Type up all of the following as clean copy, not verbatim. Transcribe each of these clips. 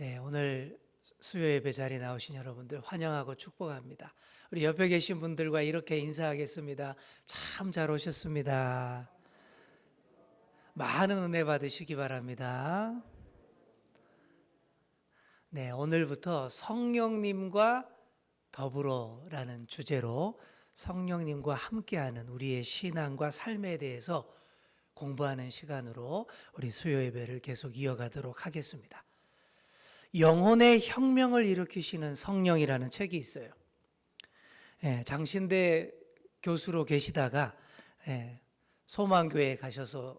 네, 오늘 수요 예배 자리에 나오신 여러분들 환영하고 축복합니다. 우리 옆에 계신 분들과 이렇게 인사하겠습니다. 참 잘 오셨습니다. 많은 은혜 받으시기 바랍니다. 네, 오늘부터 성령님과 더불어라는 주제로 성령님과 함께하는 우리의 신앙과 삶에 대해서 공부하는 시간으로 우리 수요 예배를 계속 이어가도록 하겠습니다. 영혼의 혁명을 일으키시는 성령이라는 책이 있어요. 장신대 교수로 계시다가 소망교회에 가셔서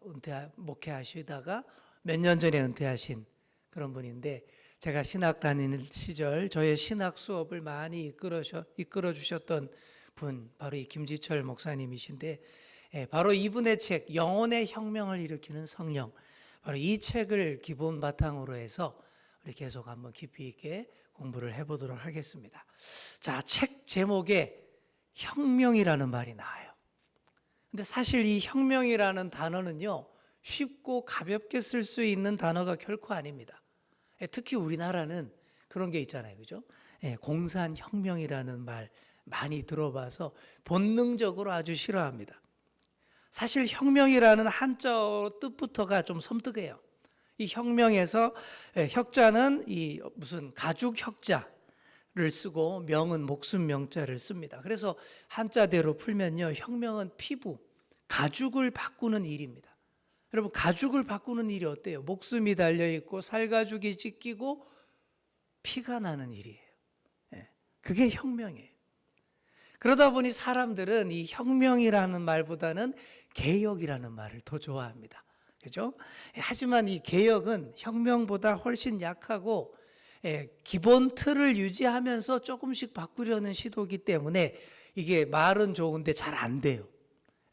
목회하시다가 몇 년 전에 은퇴하신 그런 분인데, 제가 신학 다니는 시절 저의 신학 수업을 많이 이끌어 주셨던 분, 바로 이 김지철 목사님이신데, 바로 이분의 책 영혼의 혁명을 일으키는 성령, 바로 이 책을 기본 바탕으로 해서 우리 계속 한번 깊이 있게 공부를 해보도록 하겠습니다. 자, 책 제목에 혁명이라는 말이 나와요. 근데 사실 이 혁명이라는 단어는요, 쉽고 가볍게 쓸 수 있는 단어가 결코 아닙니다. 특히 우리나라는 그런 게 있잖아요, 그죠? 공산혁명이라는 말 많이 들어봐서 본능적으로 아주 싫어합니다. 사실 혁명이라는 한자 뜻부터가 좀 섬뜩해요. 이 혁명에서 혁자는 이 무슨 가죽 혁자를 쓰고 명은 목숨 명자를 씁니다. 그래서 한자대로 풀면요, 혁명은 피부, 가죽을 바꾸는 일입니다. 여러분, 가죽을 바꾸는 일이 어때요? 목숨이 달려있고 살가죽이 찢기고 피가 나는 일이에요. 그게 혁명이에요. 그러다 보니 사람들은 이 혁명이라는 말보다는 개혁이라는 말을 더 좋아합니다. 그죠? 하지만 이 개혁은 혁명보다 훨씬 약하고 기본 틀을 유지하면서 조금씩 바꾸려는 시도이기 때문에 이게 말은 좋은데 잘 안 돼요.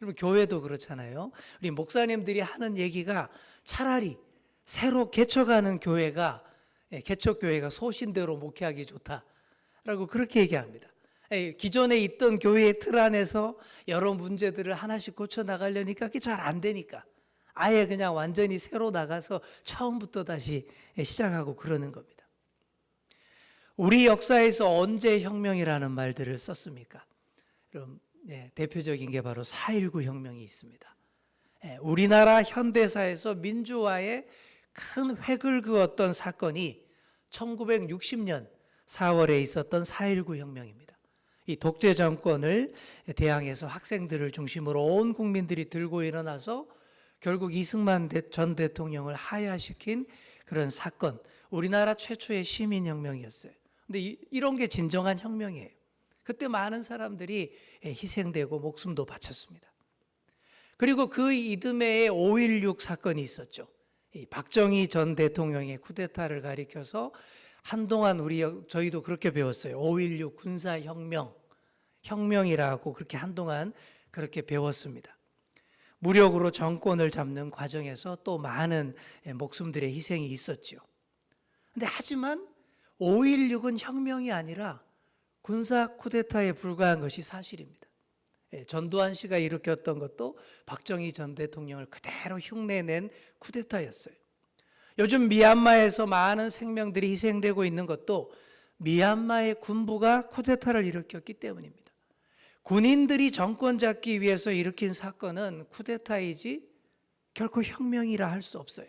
여러분, 교회도 그렇잖아요. 우리 목사님들이 하는 얘기가 차라리 새로 개척하는 교회가, 개척교회가 소신대로 목회하기 좋다라고 그렇게 얘기합니다. 기존에 있던 교회의 틀 안에서 여러 문제들을 하나씩 고쳐나가려니까 그게 잘 안 되니까 아예 그냥 완전히 새로 나가서 처음부터 다시 시작하고 그러는 겁니다. 우리 역사에서 언제 혁명이라는 말들을 썼습니까? 그럼 대표적인 게 바로 4.19 혁명이 있습니다. 우리나라 현대사에서 민주화에 큰 획을 그었던 사건이 1960년 4월에 있었던 4.19 혁명입니다. 이 독재 정권을 대항해서 학생들을 중심으로 온 국민들이 들고 일어나서 결국 이승만 전 대통령을 하야시킨 그런 사건, 우리나라 최초의 시민혁명이었어요. 근데 이런 게 진정한 혁명이에요. 그때 많은 사람들이 희생되고 목숨도 바쳤습니다. 그리고 그 이듬해에 5.16 사건이 있었죠. 박정희 전 대통령의 쿠데타를 가리켜서 한동안 저희도 그렇게 배웠어요. 5.16 군사혁명, 혁명이라고 그렇게 한동안 그렇게 배웠습니다. 무력으로 정권을 잡는 과정에서 또 많은 목숨들의 희생이 있었죠. 근데 하지만 5.16은 혁명이 아니라 군사 쿠데타에 불과한 것이 사실입니다. 전두환 씨가 일으켰던 것도 박정희 전 대통령을 그대로 흉내낸 쿠데타였어요. 요즘 미얀마에서 많은 생명들이 희생되고 있는 것도 미얀마의 군부가 쿠데타를 일으켰기 때문입니다. 군인들이 정권 잡기 위해서 일으킨 사건은 쿠데타이지 결코 혁명이라 할 수 없어요.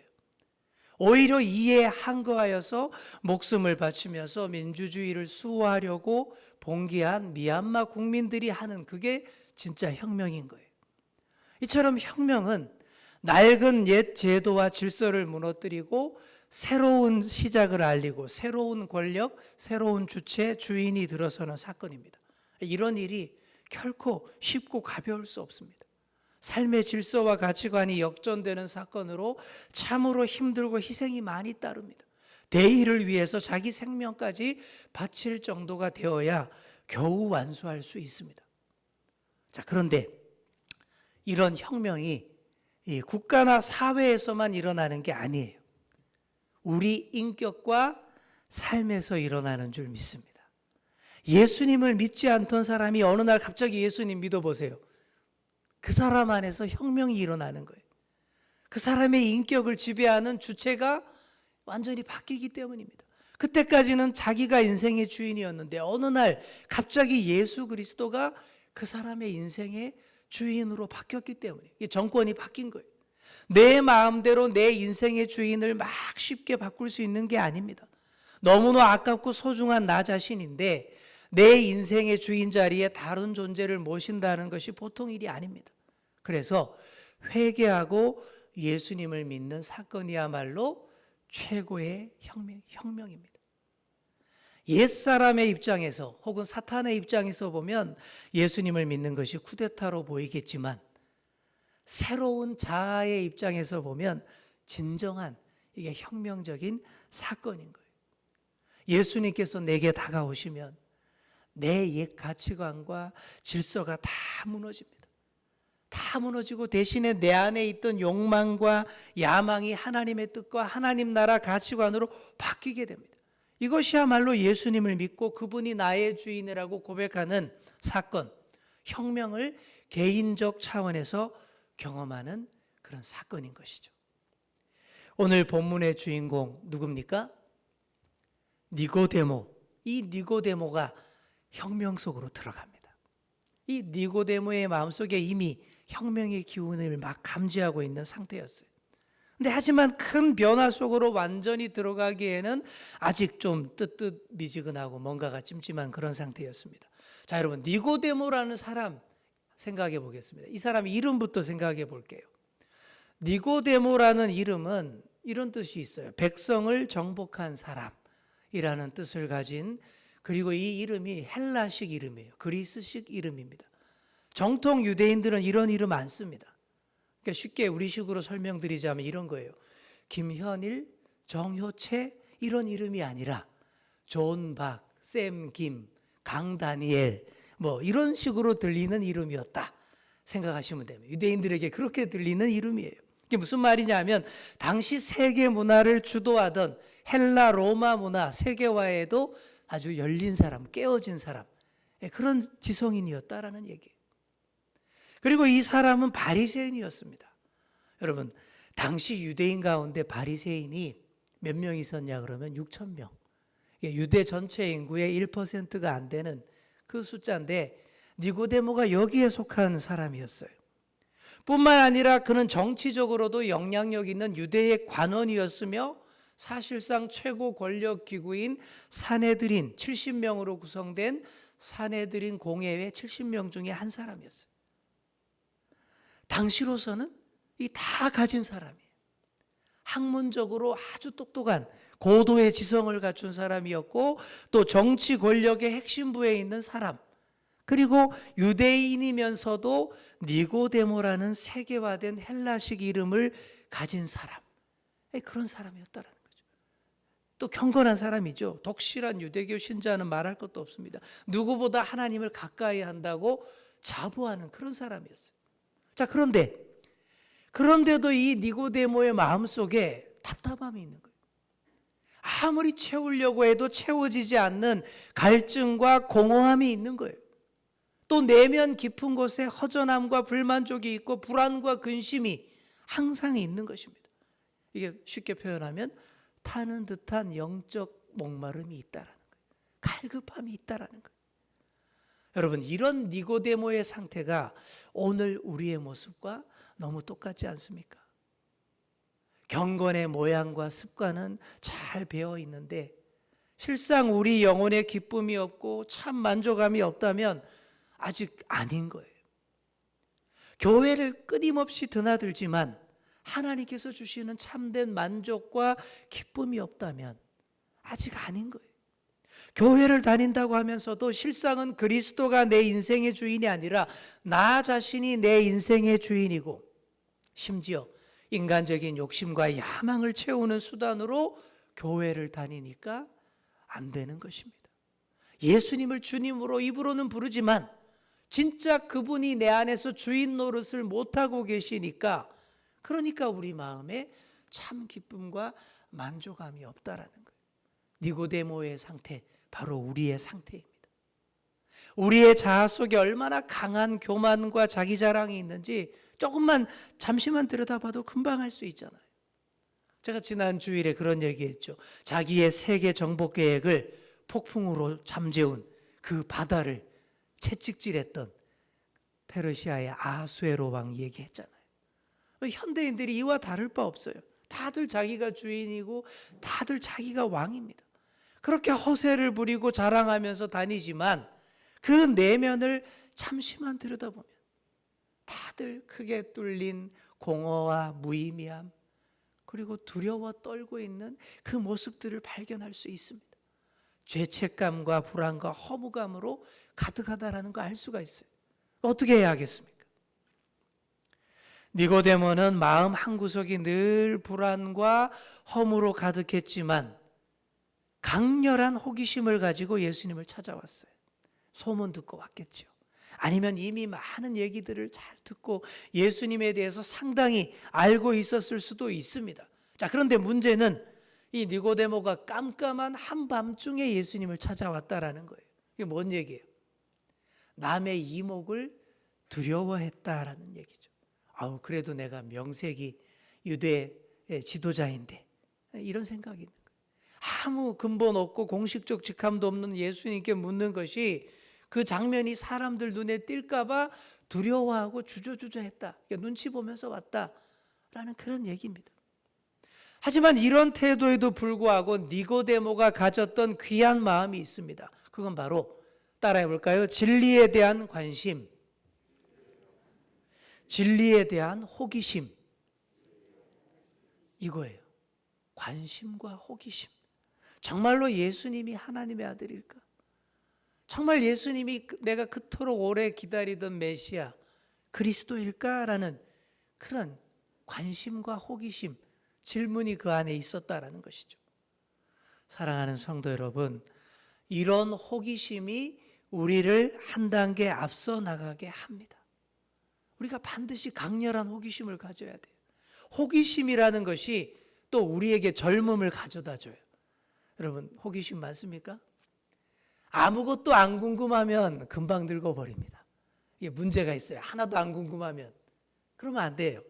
오히려 이에 항거하여서 목숨을 바치면서 민주주의를 수호하려고 봉기한 미얀마 국민들이 하는, 그게 진짜 혁명인 거예요. 이처럼 혁명은 낡은 옛 제도와 질서를 무너뜨리고 새로운 시작을 알리고 새로운 권력, 새로운 주체, 주인이 들어서는 사건입니다. 이런 일이 결코 쉽고 가벼울 수 없습니다. 삶의 질서와 가치관이 역전되는 사건으로 참으로 힘들고 희생이 많이 따릅니다. 대의를 위해서 자기 생명까지 바칠 정도가 되어야 겨우 완수할 수 있습니다. 자, 그런데 이런 혁명이 이 국가나 사회에서만 일어나는 게 아니에요. 우리 인격과 삶에서 일어나는 줄 믿습니다. 예수님을 믿지 않던 사람이 어느 날 갑자기 예수님 믿어보세요. 그 사람 안에서 혁명이 일어나는 거예요. 그 사람의 인격을 지배하는 주체가 완전히 바뀌기 때문입니다. 그때까지는 자기가 인생의 주인이었는데 어느 날 갑자기 예수 그리스도가 그 사람의 인생의 주인으로 바뀌었기 때문에 정권이 바뀐 거예요. 내 마음대로 내 인생의 주인을 막 쉽게 바꿀 수 있는 게 아닙니다. 너무나 아깝고 소중한 나 자신인데 내 인생의 주인 자리에 다른 존재를 모신다는 것이 보통 일이 아닙니다. 그래서 회개하고 예수님을 믿는 사건이야말로 최고의 혁명입니다. 옛사람의 입장에서 혹은 사탄의 입장에서 보면 예수님을 믿는 것이 쿠데타로 보이겠지만 새로운 자아의 입장에서 보면 진정한 이게 혁명적인 사건인 거예요. 예수님께서 내게 다가오시면 내 옛 가치관과 질서가 다 무너집니다. 다 무너지고 대신에 내 안에 있던 욕망과 야망이 하나님의 뜻과 하나님 나라 가치관으로 바뀌게 됩니다. 이것이야말로 예수님을 믿고 그분이 나의 주인이라고 고백하는 사건, 혁명을 개인적 차원에서 경험하는 그런 사건인 것이죠. 오늘 본문의 주인공 누굽니까? 니고데모. 이 니고데모가 혁명 속으로 들어갑니다. 이 니고데모의 마음속에 이미 혁명의 기운을 막 감지하고 있는 상태였어요. 근데 하지만 큰 변화 속으로 완전히 들어가기에는 아직 좀 뜨뜻미지근하고 뭔가가 찜찜한 그런 상태였습니다. 자, 여러분, 니고데모라는 사람 생각해 보겠습니다. 이 사람 이름부터 생각해 볼게요. 니고데모라는 이름은 이런 뜻이 있어요. 백성을 정복한 사람이라는 뜻을 가진, 그리고 이 이름이 헬라식 이름이에요. 그리스식 이름입니다. 정통 유대인들은 이런 이름 안 씁니다. 그러니까 쉽게 우리식으로 설명드리자면 이런 거예요. 김현일, 정효채 이런 이름이 아니라 존 박, 샘 김, 강 다니엘 뭐 이런 식으로 들리는 이름이었다 생각하시면 됩니다. 유대인들에게 그렇게 들리는 이름이에요. 이게 무슨 말이냐면 당시 세계 문화를 주도하던 헬라 로마 문화 세계화에도 아주 열린 사람, 깨어진 사람, 그런 지성인이었다라는 얘기예요. 그리고 이 사람은 바리새인이었습니다. 여러분, 당시 유대인 가운데 바리새인이 몇 명 있었냐 그러면 6천 명. 유대 전체 인구의 1%가 안 되는 그 숫자인데 니고데모가 여기에 속한 사람이었어요. 뿐만 아니라 그는 정치적으로도 영향력 있는 유대의 관원이었으며 사실상 최고 권력 기구인 산헤드린 70명으로 구성된 산헤드린 공회의 70명 중에 한 사람이었어요. 당시로서는 이 다 가진 사람이에요. 학문적으로 아주 똑똑한 고도의 지성을 갖춘 사람이었고 또 정치 권력의 핵심부에 있는 사람, 그리고 유대인이면서도 니고데모라는 세계화된 헬라식 이름을 가진 사람, 그런 사람이었다라는 거죠. 또 경건한 사람이죠. 독실한 유대교 신자는 말할 것도 없습니다. 누구보다 하나님을 가까이 한다고 자부하는 그런 사람이었어요. 자, 그런데도 이 니고데모의 마음속에 답답함이 있는 거예요. 아무리 채우려고 해도 채워지지 않는 갈증과 공허함이 있는 거예요. 또 내면 깊은 곳에 허전함과 불만족이 있고 불안과 근심이 항상 있는 것입니다. 이게 쉽게 표현하면 타는 듯한 영적 목마름이 있다라는 거예요. 갈급함이 있다라는 거예요. 여러분, 이런 니고데모의 상태가 오늘 우리의 모습과 너무 똑같지 않습니까? 경건의 모양과 습관은 잘 배어 있는데 실상 우리 영혼에 기쁨이 없고 참 만족감이 없다면 아직 아닌 거예요. 교회를 끊임없이 드나들지만 하나님께서 주시는 참된 만족과 기쁨이 없다면 아직 아닌 거예요. 교회를 다닌다고 하면서도 실상은 그리스도가 내 인생의 주인이 아니라 나 자신이 내 인생의 주인이고 심지어 인간적인 욕심과 야망을 채우는 수단으로 교회를 다니니까 안 되는 것입니다. 예수님을 주님으로 입으로는 부르지만 진짜 그분이 내 안에서 주인 노릇을 못하고 계시니까, 그러니까 우리 마음에 참 기쁨과 만족감이 없다라는 거예요. 니고데모의 상태, 바로 우리의 상태입니다. 우리의 자아 속에 얼마나 강한 교만과 자기 자랑이 있는지 조금만 잠시만 들여다봐도 금방 알 수 있잖아요. 제가 지난 주일에 그런 얘기했죠. 자기의 세계 정복 계획을 폭풍으로 잠재운 그 바다를 채찍질했던 페르시아의 아수에로 왕 얘기했잖아요. 현대인들이 이와 다를 바 없어요. 다들 자기가 주인이고 다들 자기가 왕입니다. 그렇게 허세를 부리고 자랑하면서 다니지만 그 내면을 잠시만 들여다보면 다들 크게 뚫린 공허와 무의미함, 그리고 두려워 떨고 있는 그 모습들을 발견할 수 있습니다. 죄책감과 불안과 허무감으로 가득하다라는 거 알 수가 있어요. 어떻게 해야 하겠습니까? 니고데모는 마음 한구석이 늘 불안과 허무로 가득했지만 강렬한 호기심을 가지고 예수님을 찾아왔어요. 소문 듣고 왔겠죠. 아니면 이미 많은 얘기들을 잘 듣고 예수님에 대해서 상당히 알고 있었을 수도 있습니다. 자, 그런데 문제는 이 니고데모가 깜깜한 한밤중에 예수님을 찾아왔다라는 거예요. 이게 뭔 얘기예요? 남의 이목을 두려워했다라는 얘기죠. 아우, 그래도 내가 명색이 유대의 지도자인데, 이런 생각이 있는 거예요. 아무 근본 없고 공식적 직함도 없는 예수님께 묻는 것이 그 장면이 사람들 눈에 띌까봐 두려워하고 주저주저했다. 눈치 보면서 왔다라는 그런 얘기입니다. 하지만 이런 태도에도 불구하고 니고데모가 가졌던 귀한 마음이 있습니다. 그건 바로 따라해 볼까요? 진리에 대한 관심, 진리에 대한 호기심, 이거예요. 관심과 호기심. 정말로 예수님이 하나님의 아들일까? 정말 예수님이 내가 그토록 오래 기다리던 메시아 그리스도일까라는 그런 관심과 호기심, 질문이 그 안에 있었다라는 것이죠. 사랑하는 성도 여러분, 이런 호기심이 우리를 한 단계 앞서 나가게 합니다. 우리가 반드시 강렬한 호기심을 가져야 돼요. 호기심이라는 것이 또 우리에게 젊음을 가져다 줘요. 여러분, 호기심 많습니까? 아무것도 안 궁금하면 금방 늙어버립니다. 이게 문제가 있어요. 하나도 안 궁금하면. 그러면 안 돼요.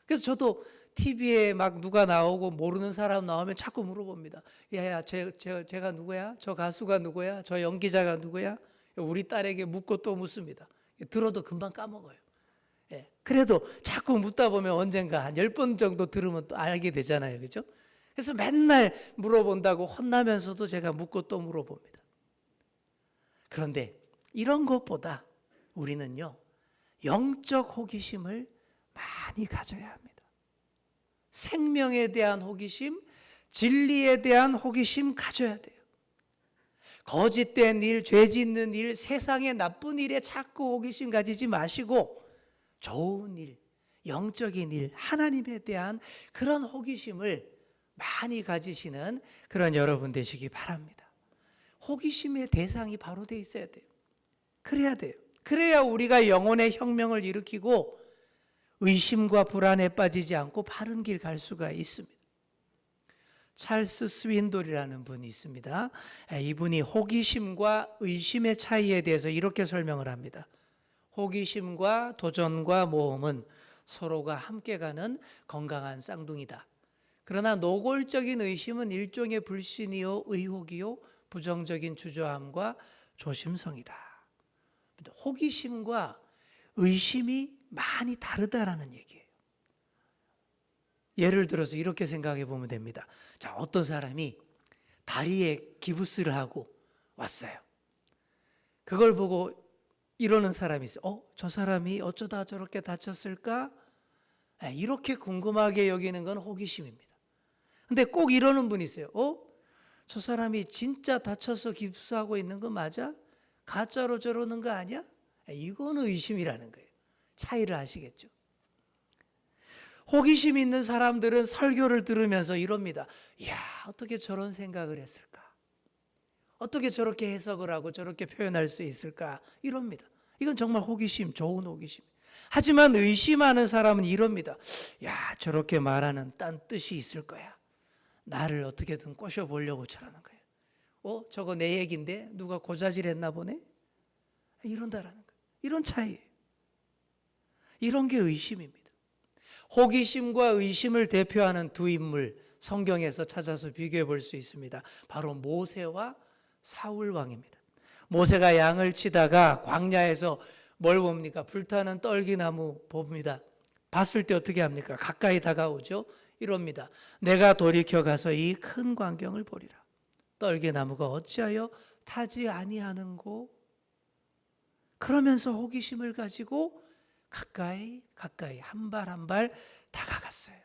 그래서 저도 TV에 막 누가 나오고 모르는 사람 나오면 자꾸 물어봅니다. 야야, 제가 누구야? 저 가수가 누구야? 저 연기자가 누구야? 우리 딸에게 묻고 또 묻습니다. 들어도 금방 까먹어요. 예, 그래도 자꾸 묻다 보면 언젠가 한 10번 정도 들으면 또 알게 되잖아요. 그죠? 그래서 맨날 물어본다고 혼나면서도 제가 묻고 또 물어봅니다. 그런데 이런 것보다 우리는요, 영적 호기심을 많이 가져야 합니다. 생명에 대한 호기심, 진리에 대한 호기심 가져야 돼요. 거짓된 일, 죄 짓는 일, 세상의 나쁜 일에 자꾸 호기심 가지지 마시고 좋은 일, 영적인 일, 하나님에 대한 그런 호기심을 많이 가지시는 그런 여러분 되시기 바랍니다. 호기심의 대상이 바로 돼 있어야 돼요. 그래야 돼요. 그래야 우리가 영혼의 혁명을 일으키고 의심과 불안에 빠지지 않고 바른 길 갈 수가 있습니다. 찰스 스윈돌이라는 분이 있습니다. 이분이 호기심과 의심의 차이에 대해서 이렇게 설명을 합니다. 호기심과 도전과 모험은 서로가 함께 가는 건강한 쌍둥이다. 그러나 노골적인 의심은 일종의 불신이요, 의혹이요, 부정적인 주저함과 조심성이다. 호기심과 의심이 많이 다르다라는 얘기예요. 예를 들어서 이렇게 생각해 보면 됩니다. 자, 어떤 사람이 다리에 기부스를 하고 왔어요. 그걸 보고 이러는 사람이 있어요. 저 사람이 어쩌다 저렇게 다쳤을까? 이렇게 궁금하게 여기는 건 호기심입니다. 근데 꼭 이러는 분이 있어요. 저 사람이 진짜 다쳐서 깁스하고 있는 거 맞아? 가짜로 저러는 거 아니야? 이거는 의심이라는 거예요. 차이를 아시겠죠? 호기심 있는 사람들은 설교를 들으면서 이럽니다. 이야, 어떻게 저런 생각을 했을까? 어떻게 저렇게 해석을 하고 저렇게 표현할 수 있을까? 이럽니다. 이건 정말 호기심, 좋은 호기심. 하지만 의심하는 사람은 이럽니다. 야, 저렇게 말하는 딴 뜻이 있을 거야. 나를 어떻게든 꼬셔보려고 저러는 거예요. 저거 내 얘기인데 누가 고자질했나 보네? 이런다라는 거예요. 이런 차이예요. 이런 게 의심입니다. 호기심과 의심을 대표하는 두 인물 성경에서 찾아서 비교해 볼 수 있습니다. 바로 모세와 사울 왕입니다. 모세가 양을 치다가 광야에서 뭘 봅니까? 불타는 떨기나무 봅니다. 봤을 때 어떻게 합니까? 가까이 다가오죠. 이럽니다. 내가 돌이켜 가서 이 큰 광경을 보리라. 떨기나무가 어찌하여 타지 아니하는고? 그러면서 호기심을 가지고 가까이 한 발 한 발 다가갔어요.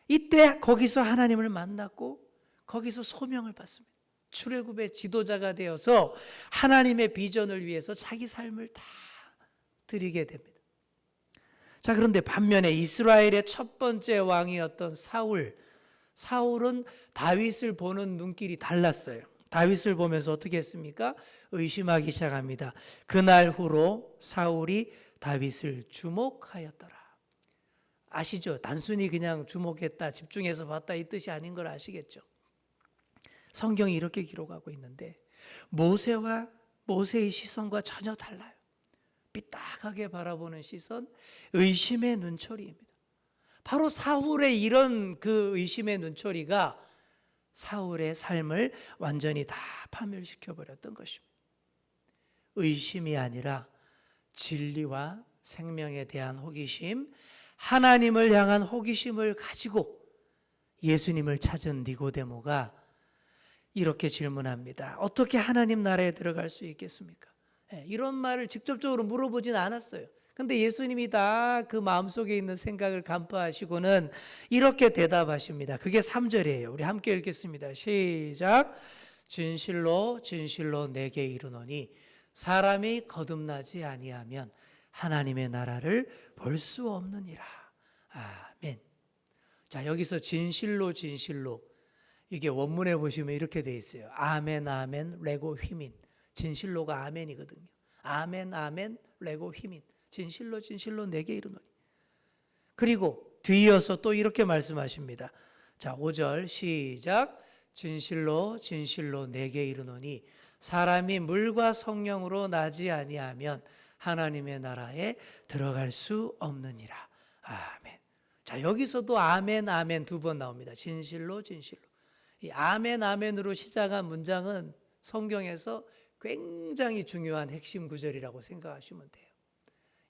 이때 거기서 하나님을 만났고 거기서 소명을 받습니다. 출애굽의 지도자가 되어서 하나님의 비전을 위해서 자기 삶을 다 드리게 됩니다. 자, 그런데 반면에 이스라엘의 첫 번째 왕이었던 사울은 다윗을 보는 눈길이 달랐어요. 다윗을 보면서 어떻게 했습니까? 의심하기 시작합니다. 그날 후로 사울이 다윗을 주목하였더라. 아시죠? 단순히 그냥 주목했다, 집중해서 봤다 이 뜻이 아닌 걸 아시겠죠? 성경이 이렇게 기록하고 있는데 모세의 시선과 전혀 달라요. 삐딱하게 바라보는 시선, 의심의 눈초리입니다. 바로 사울의 이런 그 의심의 눈초리가 사울의 삶을 완전히 다 파멸시켜 버렸던 것입니다. 의심이 아니라 진리와 생명에 대한 호기심, 하나님을 향한 호기심을 가지고 예수님을 찾은 니고데모가 이렇게 질문합니다. 어떻게 하나님 나라에 들어갈 수 있겠습니까? 이런 말을 직접적으로 물어보진 않았어요. 근데 예수님이 다 그 마음속에 있는 생각을 간파하시고는 이렇게 대답하십니다. 그게 3절이에요. 우리 함께 읽겠습니다. 시작. 진실로 진실로 내게 이르노니 사람이 거듭나지 아니하면 하나님의 나라를 볼 수 없느니라. 아멘. 자, 여기서 진실로 이게 원문에 보시면 이렇게 돼 있어요. 아멘 아멘 레고 휘민. 진실로가 아멘이거든요. 아멘 아멘 레고 휘민. 진실로 내게 이르노니. 그리고 뒤이어서 또 이렇게 말씀하십니다. 자, 5절 시작. 진실로 내게 이르노니 사람이 물과 성령으로 나지 아니하면 하나님의 나라에 들어갈 수 없느니라. 아멘. 자, 여기서도 아멘 두 번 나옵니다. 진실로. 이 아멘으로 시작한 문장은 성경에서 굉장히 중요한 핵심 구절이라고 생각하시면 돼요.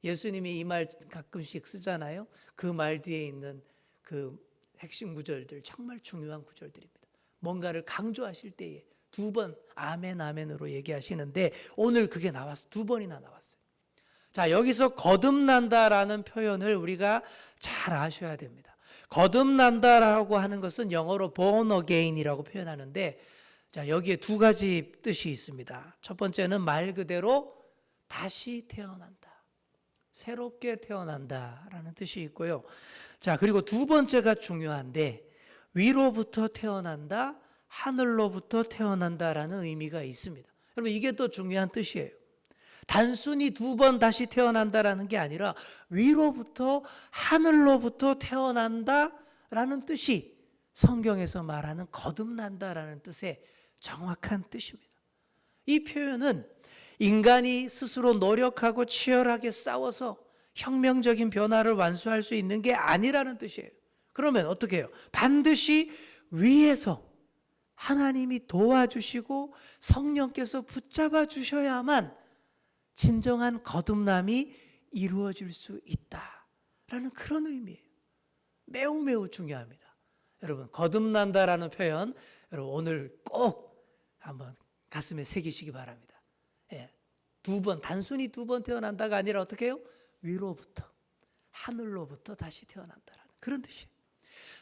예수님이 이 말 가끔씩 쓰잖아요. 그 말 뒤에 있는 그 핵심 구절들 정말 중요한 구절들입니다. 뭔가를 강조하실 때에 두 번 아멘으로 얘기하시는데 오늘 그게 두 번이나 나왔어요. 자, 여기서 거듭난다라는 표현을 우리가 잘 아셔야 됩니다. 거듭난다라고 하는 것은 영어로 born again이라고 표현하는데, 자, 여기에 두 가지 뜻이 있습니다. 첫 번째는 말 그대로 다시 태어난다, 새롭게 태어난다라는 뜻이 있고요. 자, 그리고 두 번째가 중요한데 위로부터 태어난다, 하늘로부터 태어난다라는 의미가 있습니다. 여러분, 이게 또 중요한 뜻이에요. 단순히 두 번 다시 태어난다라는 게 아니라 위로부터 하늘로부터 태어난다라는 뜻이 성경에서 말하는 거듭난다라는 뜻의 정확한 뜻입니다. 이 표현은 인간이 스스로 노력하고 치열하게 싸워서 혁명적인 변화를 완수할 수 있는 게 아니라는 뜻이에요. 그러면 어떻게 해요? 반드시 위에서 하나님이 도와주시고 성령께서 붙잡아 주셔야만 진정한 거듭남이 이루어질 수 있다라는 그런 의미예요. 매우 중요합니다. 여러분, 거듭난다라는 표현 여러분 오늘 꼭 한번 가슴에 새기시기 바랍니다. 두 번, 단순히 두 번 태어난다가 아니라 어떻게 해요? 위로부터, 하늘로부터 다시 태어난다라는 그런 뜻이에요.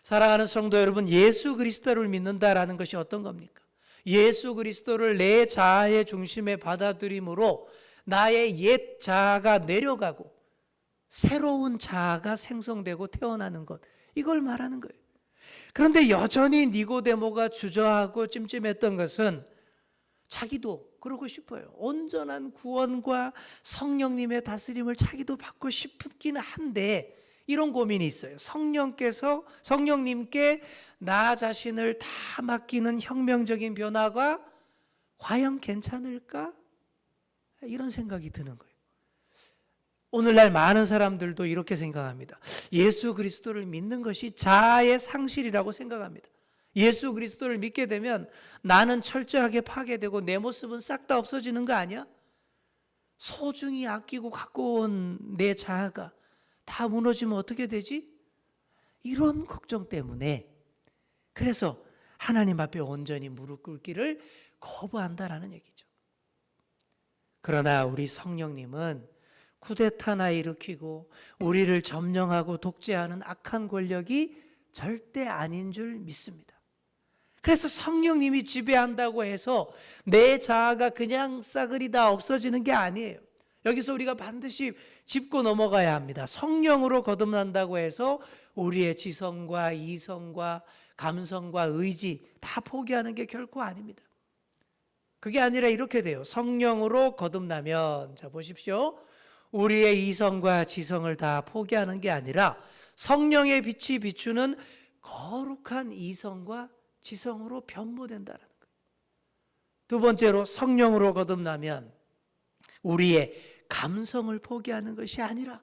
사랑하는 성도 여러분, 예수 그리스도를 믿는다라는 것이 어떤 겁니까? 예수 그리스도를 내 자아의 중심에 받아들임으로 나의 옛 자아가 내려가고 새로운 자아가 생성되고 태어나는 것, 이걸 말하는 거예요. 그런데 여전히 니고데모가 주저하고 찜찜했던 것은 자기도 그러고 싶어요. 온전한 구원과 성령님의 다스림을 자기도 받고 싶긴 한데 이런 고민이 있어요. 성령님께 나 자신을 다 맡기는 혁명적인 변화가 과연 괜찮을까? 이런 생각이 드는 거예요. 오늘날 많은 사람들도 이렇게 생각합니다. 예수 그리스도를 믿는 것이 자아의 상실이라고 생각합니다. 예수 그리스도를 믿게 되면 나는 철저하게 파괴되고 내 모습은 싹 다 없어지는 거 아니야? 소중히 아끼고 갖고 온 내 자아가 다 무너지면 어떻게 되지? 이런 걱정 때문에 그래서 하나님 앞에 온전히 무릎 꿇기를 거부한다라는 얘기죠. 그러나 우리 성령님은 쿠데타나 일으키고 우리를 점령하고 독재하는 악한 권력이 절대 아닌 줄 믿습니다. 그래서 성령님이 지배한다고 해서 내 자아가 그냥 싸그리 다 없어지는 게 아니에요. 여기서 우리가 반드시 짚고 넘어가야 합니다. 성령으로 거듭난다고 해서 우리의 지성과 이성과 감성과 의지 다 포기하는 게 결코 아닙니다. 그게 아니라 이렇게 돼요. 성령으로 거듭나면, 자 보십시오. 우리의 이성과 지성을 다 포기하는 게 아니라 성령의 빛이 비추는 거룩한 이성과 지성으로 변모된다는 거예요. 두 번째로 성령으로 거듭나면 우리의 감성을 포기하는 것이 아니라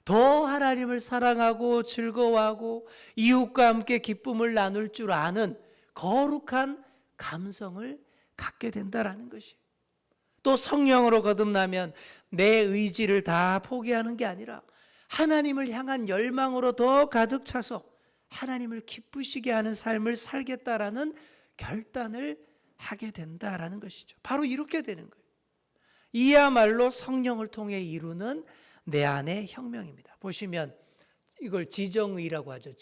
더 하나님을 사랑하고 즐거워하고 이웃과 함께 기쁨을 나눌 줄 아는 거룩한 감성을 갖게 된다라는 것이에요. 또 성령으로 거듭나면 내 의지를 다 포기하는 게 아니라 하나님을 향한 열망으로 더 가득 차서 하나님을 기쁘시게 하는 삶을 살겠다라는 결단을 하게 된다라는 것이죠. 바로 이렇게 되는 거예요. 이야말로 성령을 통해 이루는 내 안의 혁명입니다. 보시면 이걸 지정의라고 하죠.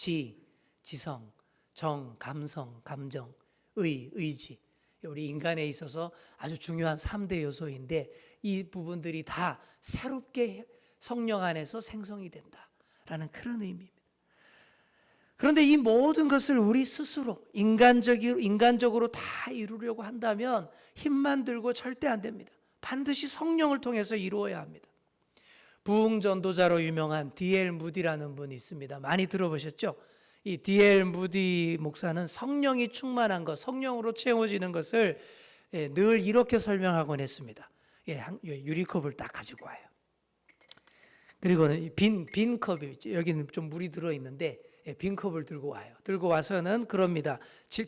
지성, 정, 감성, 감정, 의지. 우리 인간에 있어서 아주 중요한 3대 요소인데 이 부분들이 다 새롭게 성령 안에서 생성이 된다라는 그런 의미입니다. 그런데 이 모든 것을 우리 스스로 인간적으로 다 이루려고 한다면 힘만 들고 절대 안 됩니다. 반드시 성령을 통해서 이루어야 합니다. 부흥 전도자로 유명한 D.L. 무디라는 분이 있습니다. 많이 들어보셨죠? 이 D.L. 무디 목사는 성령이 충만한 것, 성령으로 채워지는 것을 늘 이렇게 설명하곤 했습니다. 유리컵을 딱 가지고 와요. 그리고는 빈 컵이 있죠. 여기는 좀 물이 들어 있는데 빈 컵을 들고 와요. 들고 와서는 그럽니다.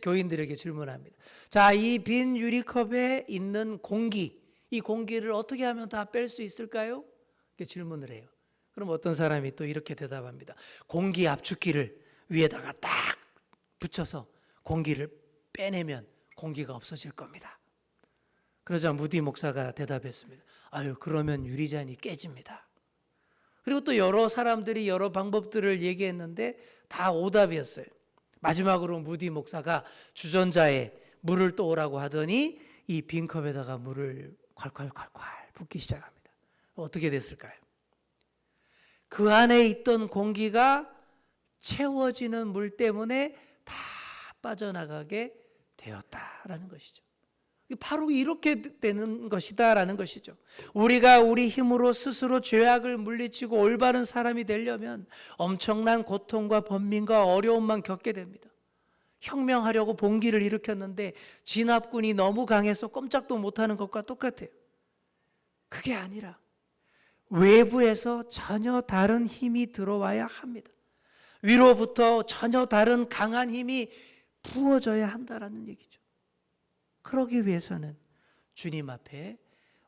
교인들에게 질문합니다. 자, 이 빈 유리컵에 있는 공기, 이 공기를 어떻게 하면 다 뺄 수 있을까요? 이렇게 질문을 해요. 그럼 어떤 사람이 또 이렇게 대답합니다. 공기 압축기를 위에다가 딱 붙여서 공기를 빼내면 공기가 없어질 겁니다. 그러자 무디 목사가 대답했습니다. 아유, 그러면 유리잔이 깨집니다. 그리고 또 여러 사람들이 여러 방법들을 얘기했는데 다 오답이었어요. 마지막으로 무디 목사가 주전자에 물을 떠오라고 하더니 이 빈컵에다가 물을 콸콸콸콸 붓기 시작합니다. 어떻게 됐을까요? 그 안에 있던 공기가 채워지는 물 때문에 다 빠져나가게 되었다라는 것이죠. 바로 이렇게 되는 것이다라는 것이죠. 우리가 우리 힘으로 스스로 죄악을 물리치고 올바른 사람이 되려면 엄청난 고통과 번민과 어려움만 겪게 됩니다. 혁명하려고 봉기를 일으켰는데 진압군이 너무 강해서 꼼짝도 못하는 것과 똑같아요. 그게 아니라 외부에서 전혀 다른 힘이 들어와야 합니다. 위로부터 전혀 다른 강한 힘이 부어져야 한다라는 얘기죠. 그러기 위해서는 주님 앞에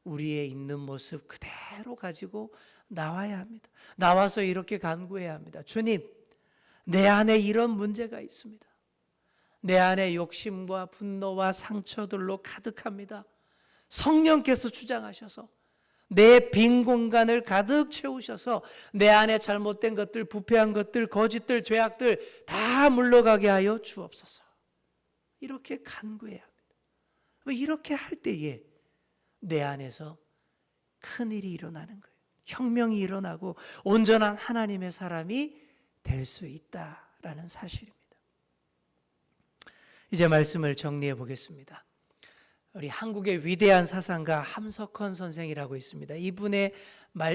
우리의 있는 모습 그대로 가지고 나와야 합니다. 나와서 이렇게 간구해야 합니다. 주님, 내 안에 이런 문제가 있습니다. 내 안에 욕심과 분노와 상처들로 가득합니다. 성령께서 주장하셔서 내 빈 공간을 가득 채우셔서 내 안에 잘못된 것들, 부패한 것들, 거짓들, 죄악들 다 물러가게 하여 주옵소서. 이렇게 간구해야 합니다. 이렇게 할 때에 내 안에서 큰일이 일어나는 거예요. 혁명이 일어나고 온전한 하나님의 사람이 될 수 있다라는 사실입니다. 이제 말씀을 정리해 보겠습니다. 우리 한국의 위대한 사상가 함석헌 선생이라고 있습니다. 이분의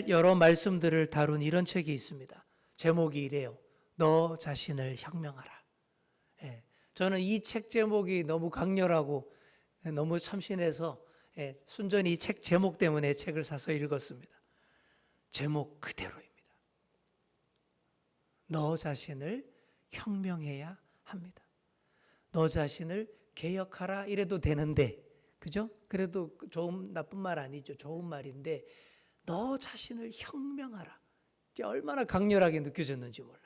여러 말씀들을 다룬 이런 책이 있습니다. 제목이 이래요. 너 자신을 혁명하라. 저는 이 책 제목이 너무 강렬하고 너무 참신해서 순전히 이 책 제목 때문에 책을 사서 읽었습니다. 제목 그대로입니다. 너 자신을 혁명해야 합니다. 너 자신을 개혁하라 이래도 되는데, 그죠? 그래도 좋은 나쁜 말 아니죠. 좋은 말인데 너 자신을 혁명하라. 얼마나 강렬하게 느껴졌는지 몰라요.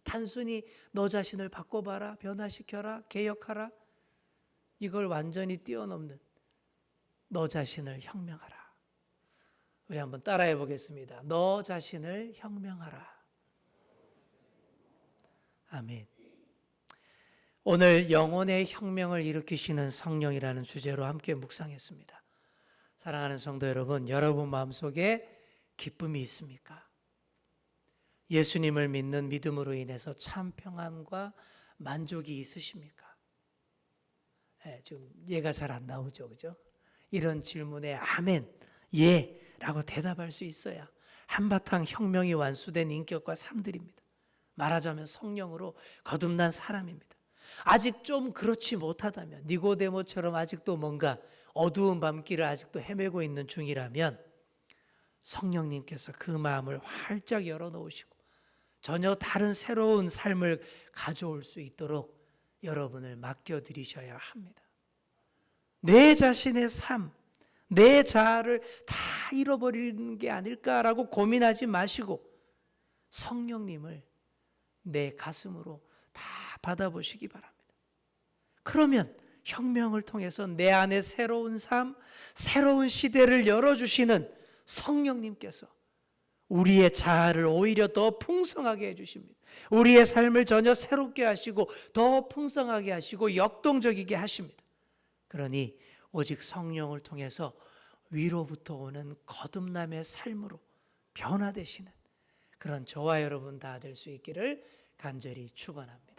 단순히 너 자신을 바꿔봐라, 변화시켜라, 개혁하라, 이걸 완전히 뛰어넘는 너 자신을 혁명하라. 우리 한번 따라해 보겠습니다. 너 자신을 혁명하라. 아멘. 오늘 영혼의 혁명을 일으키시는 성령이라는 주제로 함께 묵상했습니다. 사랑하는 성도 여러분, 여러분 마음속에 기쁨이 있습니까? 예수님을 믿는 믿음으로 인해서 참 평안과 만족이 있으십니까? 지금 예가 잘 안 나오죠, 그죠? 이런 질문에 아멘, 예 라고 대답할 수 있어야 한바탕 혁명이 완수된 인격과 삶들입니다. 말하자면 성령으로 거듭난 사람입니다. 아직 좀 그렇지 못하다면, 니고데모처럼 아직도 뭔가 어두운 밤길을 아직도 헤매고 있는 중이라면 성령님께서 그 마음을 활짝 열어놓으시고 전혀 다른 새로운 삶을 가져올 수 있도록 여러분을 맡겨드리셔야 합니다. 내 자신의 삶, 내 자아를 다 잃어버리는 게 아닐까라고 고민하지 마시고 성령님을 내 가슴으로 다 받아보시기 바랍니다. 그러면 혁명을 통해서 내 안에 새로운 삶, 새로운 시대를 열어주시는 성령님께서 우리의 자아를 오히려 더 풍성하게 해주십니다. 우리의 삶을 전혀 새롭게 하시고 더 풍성하게 하시고 역동적이게 하십니다. 그러니 오직 성령을 통해서 위로부터 오는 거듭남의 삶으로 변화되시는 그런 저와 여러분 다 될 수 있기를 간절히 축원합니다.